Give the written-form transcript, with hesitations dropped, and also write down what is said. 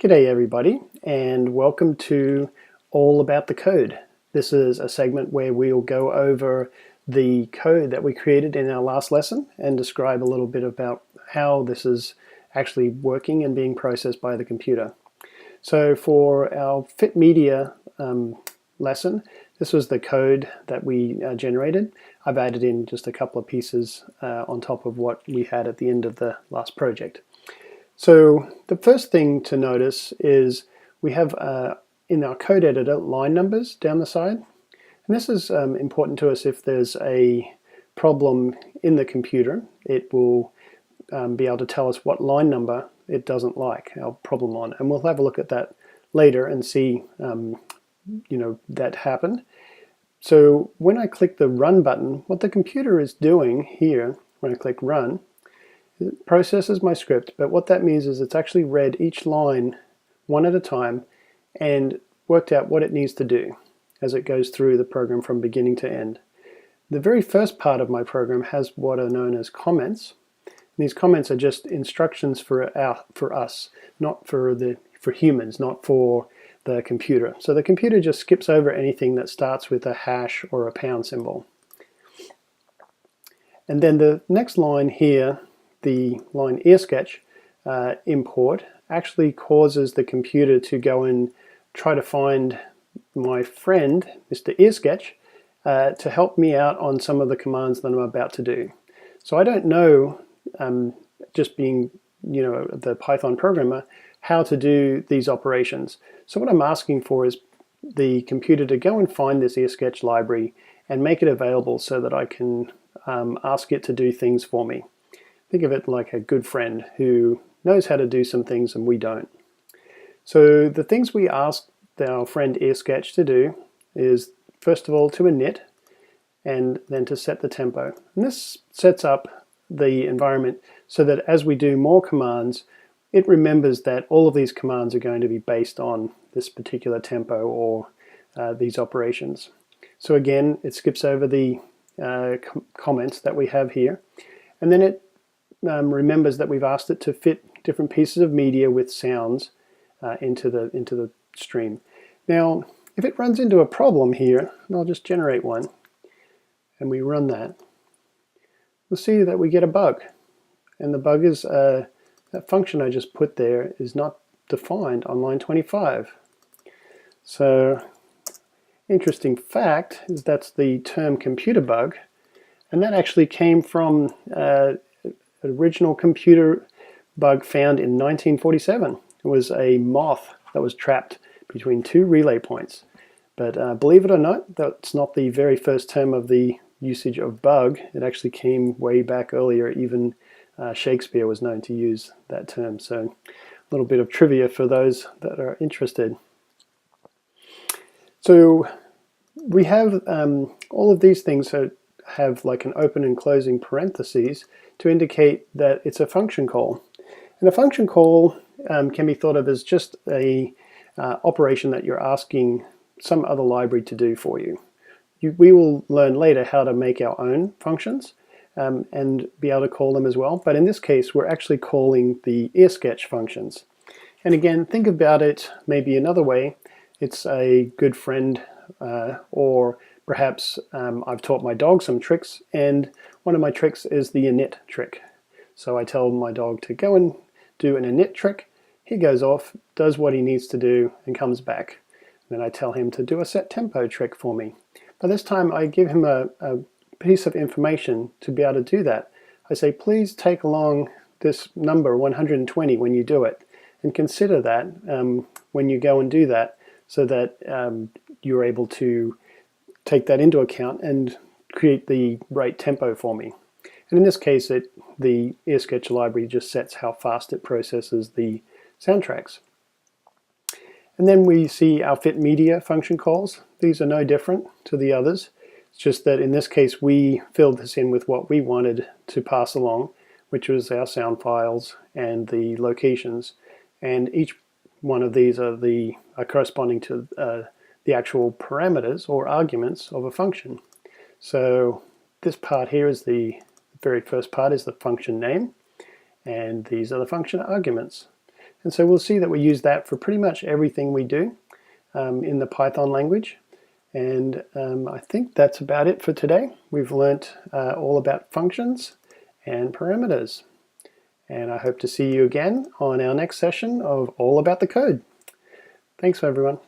G'day everybody, and welcome to All About the Code. This is a segment where we'll go over the code that we created in our last lesson and describe a little bit about how this is actually working and being processed by the computer. So for our fitMedia lesson, this was the code that we generated. I've added in just a couple of pieces on top of what we had at the end of the last project. So the first thing to notice is we have in our code editor line numbers down the side. And this is important to us if there's a problem in the computer. It will be able to tell us what line number it doesn't like our problem on. And we'll have a look at that later and see that happen. So when I click the run button, what the computer is doing here, when I click run, it processes my script, but what that means is it's actually read each line one at a time and worked out what it needs to do as it goes through the program from beginning to end. The very first part of my program has what are known as comments. And these comments are just instructions for us, not for humans, not for the computer. So the computer just skips over anything that starts with a hash or a pound symbol. And then the next line here, the line Earsketch import, actually causes the computer to go and try to find my friend, Mr. Earsketch, to help me out on some of the commands that I'm about to do. So I don't know, just being the Python programmer, how to do these operations. So what I'm asking for is the computer to go and find this Earsketch library and make it available so that I can ask it to do things for me. Think of it like a good friend who knows how to do some things and we don't. So the things we ask our friend Earsketch to do is, first of all, to init and then to set the tempo. And this sets up the environment so that as we do more commands, it remembers that all of these commands are going to be based on this particular tempo or these operations. So again, it skips over the comments that we have here, and then it remembers that we've asked it to fit different pieces of media with sounds into the stream. Now, if it runs into a problem here, and I'll just generate one, and we run that, we'll see that we get a bug. And the bug is that function I just put there is not defined on line 25. So, interesting fact is that's the term computer bug, and that actually came from original computer bug found in 1947. It was a moth that was trapped between two relay points. But believe it or not, that's not the very first term of the usage of bug. It actually came way back earlier. Even Shakespeare was known to use that term. So a little bit of trivia for those that are interested. So we have all of these things that have like an open and closing parentheses to indicate that it's a function call. And a function call can be thought of as just a operation that you're asking some other library to do for you. We will learn later how to make our own functions and be able to call them as well. But in this case, we're actually calling the Earsketch functions. And again, think about it maybe another way. It's a good friend or perhaps I've taught my dog some tricks, and one of my tricks is the init trick. So I tell my dog to go and do an init trick. He goes off, does what he needs to do, and comes back. And then I tell him to do a set tempo trick for me. By this time, I give him a piece of information to be able to do that. I say, please take along this number 120 when you do it, and consider that when you go and do that, so that you're able to take that into account and create the right tempo for me. And in this case, the Earsketch library just sets how fast it processes the soundtracks. And then we see our fitMedia function calls. These are no different to the others. It's just that in this case, we filled this in with what we wanted to pass along, which was our sound files and the locations. And each one of these are corresponding to the actual parameters or arguments of a function. So this part here is the very first part is the function name, and these are the function arguments. And so we'll see that we use that for pretty much everything we do in the Python language. And I think that's about it for today. We've learnt all about functions and parameters. And I hope to see you again on our next session of All About the Code. Thanks everyone.